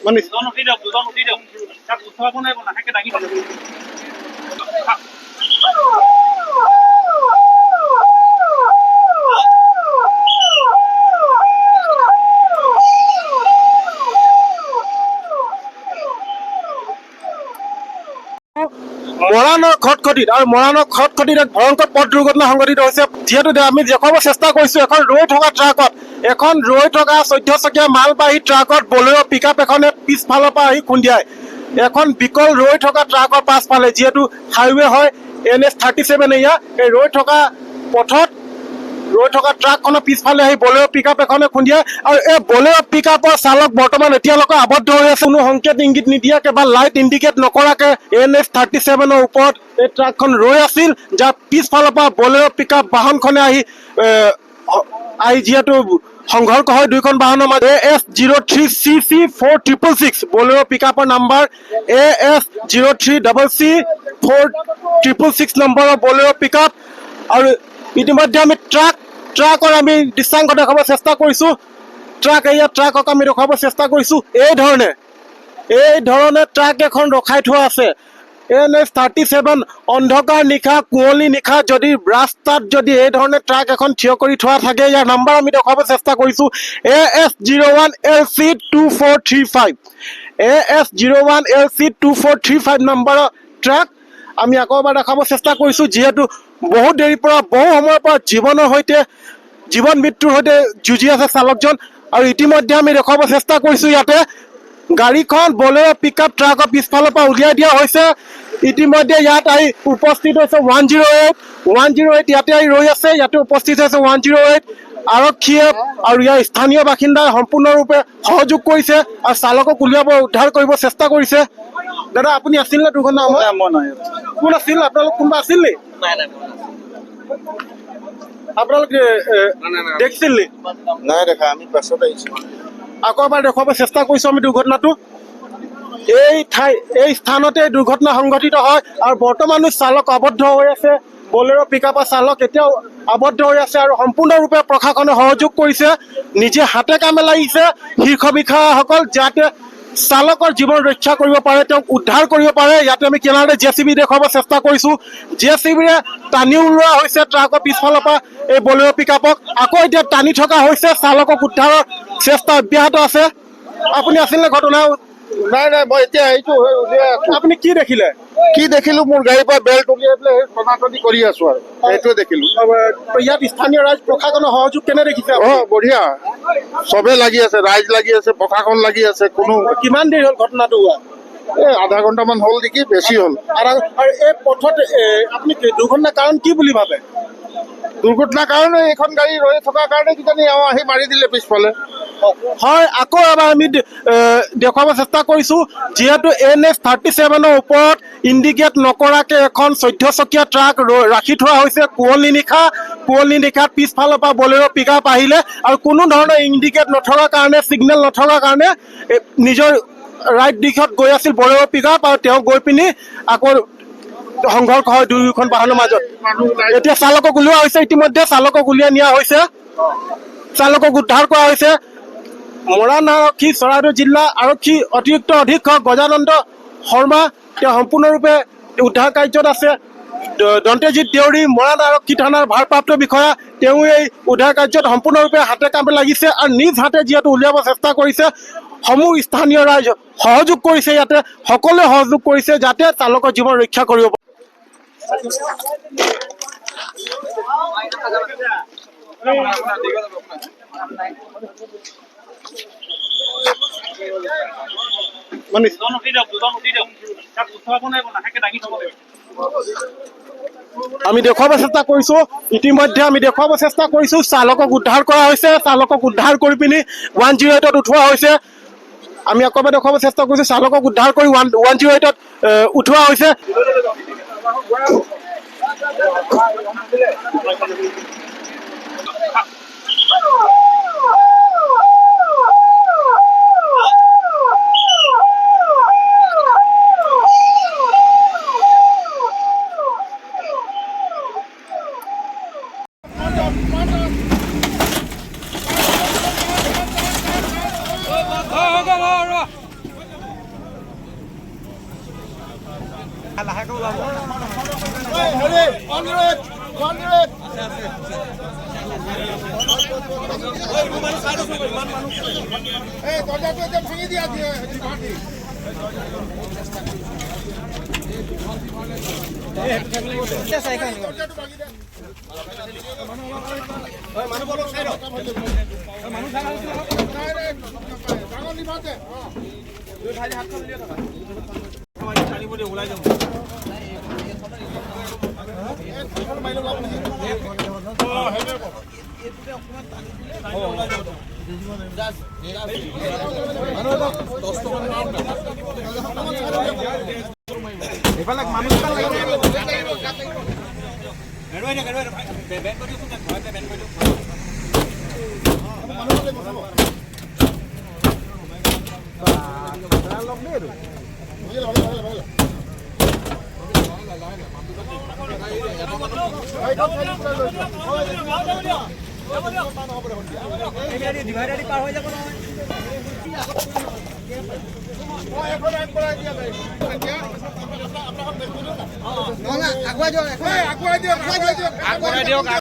মানে দুজন উঠি দিয়ক তাক উঠাব নাই লাহেকৈ দাঙি থ'ব। মৰাণৰ খটখটিত আৰু মৰাণৰ খটখটিত এক ভয়ংকৰ পথ দুৰ্ঘটনা সংঘটিত হৈছে। যিহেতু আমি দেখুৱাব চেষ্টা কৰিছোঁ এখন ৰৈ থকা ট্ৰাকত, এখন ৰৈ থকা 14 চকীয়া মালবাহী ট্ৰাকত বলেৰ' পিকআপ এখনে পিছফালৰ পৰা আহি খুন্দিয়ায়। এখন বিকল ৰৈ থকা ট্ৰাকৰ পাছফালে, যিহেতু হাইৱে হয় NH 37 এৰিয়া, এই ৰৈ থকা পথত ৰৈ থকা ট্ৰাকখনৰ পিছফালে আহি বলেৰ' পিকআপ এখনে খুন্দিয়ায়। আৰু এই বলেৰ' পিকআপৰ চালক বৰ্তমান এতিয়ালৈকে আবদ্ধ হৈ আছে। কোনো সংকেত ইংগিত নিদিয়াকে বা লাইট ইণ্ডিকেট নকৰাকে NH 37ৰ ওপৰত এই ট্ৰাকখন ৰৈ আছিল, যাৰ পিছফালৰ পৰা বলেৰ' পিকআপ বাহনখনে আহি যিহেতু সংঘৰ্ষ হয় দুয়োখন বাহনৰ মাজত। AS03CC4666 বলেৰ' পিকআপৰ নাম্বাৰ AS03CC4666 নম্বৰৰ বলেৰ' পিকআপ। আৰু ইতিমধ্যে আমি ট্ৰাকৰ আমি দৃশ্যাংশ দেখাব চেষ্টা কৰিছোঁ। ট্ৰাকক আমি দেখুৱাব চেষ্টা কৰিছোঁ। এই ধৰণে ট্ৰাক এখন ৰখাই থোৱা আছে। NH 37 অন্ধকাৰ নিশা, কুঁৱলী নিশা যদি ৰাস্তাত যদি এই ধৰণে ট্ৰাক এখন থিয় কৰি থোৱা থাকে, ইয়াৰ নাম্বাৰ আমি দেখুৱাব চেষ্টা কৰিছোঁ। AS01LC2435 AS01LC2435 নম্বৰৰ ট্ৰাক আমি আকৌ এবাৰ দেখাব চেষ্টা কৰিছোঁ। যিহেতু বহু দেৰিৰ পৰা, বহু সময়ৰ পৰা জীৱন মৃত্যুৰ সৈতে যুঁজি আছে চালকজন। আৰু ইতিমধ্যে আমি দেখুৱাব চেষ্টা কৰিছোঁ ইয়াতে গাড়ীখন বলেৰ' পিকআপ ট্ৰাকৰ পিছফালৰ পৰা উলিয়াই দিয়া হৈছে। ইতিমধ্যে ইয়াত আহি উপস্থিত হৈছে 108 ইয়াতে আহি ৰৈ আছে। ইয়াতে উপস্থিত হৈছে 108 আৰক্ষীয়ে আৰু ইয়াৰ স্থানীয় বাসিন্দাই সম্পূৰ্ণৰূপে সহযোগ কৰিছে আৰু চালকক উদ্ধাৰ কৰিব চেষ্টা কৰিছে। দাদা, আপুনি আছিল নে দুৰ্ঘটনা সময়ত? কোন আছিল? আপোনালোক কোনোবা আছিল নে? আপোনালোক দেখিছিল নি? নাই দেখা, আমি পাছত আহিছোঁ। আকৌ এবাৰ দেখুৱাব চেষ্টা কৰিছোঁ আমি দুৰ্ঘটনাটো। এই স্থানতে দুৰ্ঘটনা সংঘটিত হয় আৰু বৰ্তমানো চালক আবদ্ধ হৈ আছে। বলেৰ' পিকআপৰ চালক এতিয়াও আবদ্ধ হৈ আছে আৰু সম্পূৰ্ণৰূপে প্ৰশাসনে সহযোগ কৰিছে। নিজে হাতে কামে লাগিছে শীৰ্ষ বিষয়াসকল, যাতে চালকৰ জীৱন ৰক্ষা কৰিব পাৰে, তেওঁক উদ্ধাৰ কৰিব পাৰে। ইয়াতে আমি কিনাৰতে JCB দেখুৱাব চেষ্টা কৰিছোঁ। JCBৰে টানি ওলোৱা হৈছে ট্ৰাকৰ পিছফালৰ পৰা এই বলেৰ' পিকআপক। আকৌ এতিয়া টানি থকা হৈছে। চালকক উদ্ধাৰৰ চেষ্টা অব্যাহত আছে। আপুনি আছিল নে ঘটনা? নাই, মই এতিয়া আহিছোঁ, উলিয়াই আছোঁ। আপুনি কি দেখিলে? কি দেখিলোঁ, মোৰ গাড়ীৰ পৰা বেল্ট উলিয়াই পেলাই টনাটনি কৰি আছোঁ আৰু সেইটোৱে দেখিলোঁ। ইয়াত স্থানীয় ৰাইজ প্ৰশাসনৰ সহযোগ কেনে দেখিছে? বঢ়িয়া, চবে লাগি আছে, ৰাইজ লাগি আছে, প্ৰশাসন লাগি আছে। কিমান দেৰি হ'ল ঘটনাটো হোৱা? আধা ঘণ্টামান হ'ল নেকি, বেছি হ'ল। আৰু এই পথত আপুনি দুৰ্ঘটনাৰ কাৰণ কি বুলি ভাবে? দুৰ্ঘটনাৰ কাৰণে এইখন গাড়ী ৰৈ থকাৰ কাৰণে কিজানি আহি মাৰি দিলে পিছফালে। হয়, আকৌ এবাৰ আমি দেখুৱাব চেষ্টা কৰিছোঁ। যিহেতু NH 37ৰ ওপৰত ইণ্ডিকেট নকৰাকে এখন 14 চকীয়া ট্ৰাক ৰাখি থোৱা হৈছে। কুঁৱলী নিশাত পিছফালৰ পৰা বলেৰ' পিকআপ আহিলে আৰু কোনো ধৰণৰ ইণ্ডিকেট নথকাৰ কাৰণে, ছিগনেল নথকাৰ কাৰণে নিজৰ ৰাইট দিশত গৈ আছিল বলেৰ' পিকআপ, আৰু তেওঁ গৈ পিনি আকৌ সংঘৰ্ষ হয় দুয়োখন বাহনৰ মাজত। এতিয়া চালকক উলিওৱা হৈছে। ইতিমধ্যে চালকক উলিয়াই নিয়া হৈছে, চালকক উদ্ধাৰ কৰা হৈছে। মৰাণ আৰক্ষী, চৰাইদেউ জিলা আৰক্ষী অতিৰিক্ত অধীক্ষক গজানন্দ শৰ্মা, তেওঁ সম্পূৰ্ণৰূপে উদ্ধাৰ কাৰ্যত আছে। দন্তেজিৎ দেউৰী, মৰাণ আৰক্ষী থানাৰ ভাৰপ্ৰাপ্ত বিষয়া, তেওঁ এই উদ্ধাৰ কাৰ্যত সম্পূৰ্ণৰূপে হাতে কামে লাগিছে আৰু নিজ হাতে যিহেতু উলিয়াব চেষ্টা কৰিছে। সমূহ স্থানীয় ৰাইজ সহযোগ কৰিছে, ইয়াতে সকলোৱে সহযোগ কৰিছে যাতে চালকৰ জীৱন ৰক্ষা কৰিব পাৰে। দুজন উঠি দিয়ক তাক উঠাব নাই লাহেকৈ দাঙি থ'ব। আমি দেখুৱাব চেষ্টা কৰিছোঁ। ইতিমধ্যে আমি দেখুৱাব চেষ্টা কৰিছোঁ চালকক উদ্ধাৰ কৰা হৈছে। চালকক উদ্ধাৰ কৰি পিনি 108ত উঠোৱা হৈছে। আমি আকৌ এবাৰ দেখুৱাব চেষ্টা কৰিছোঁ। চালকক উদ্ধাৰ কৰি 108ত উঠোৱা হৈছে। ভাঙি দিয়া দিয়ে ওলাই যাব আগুৱাই দিয়ক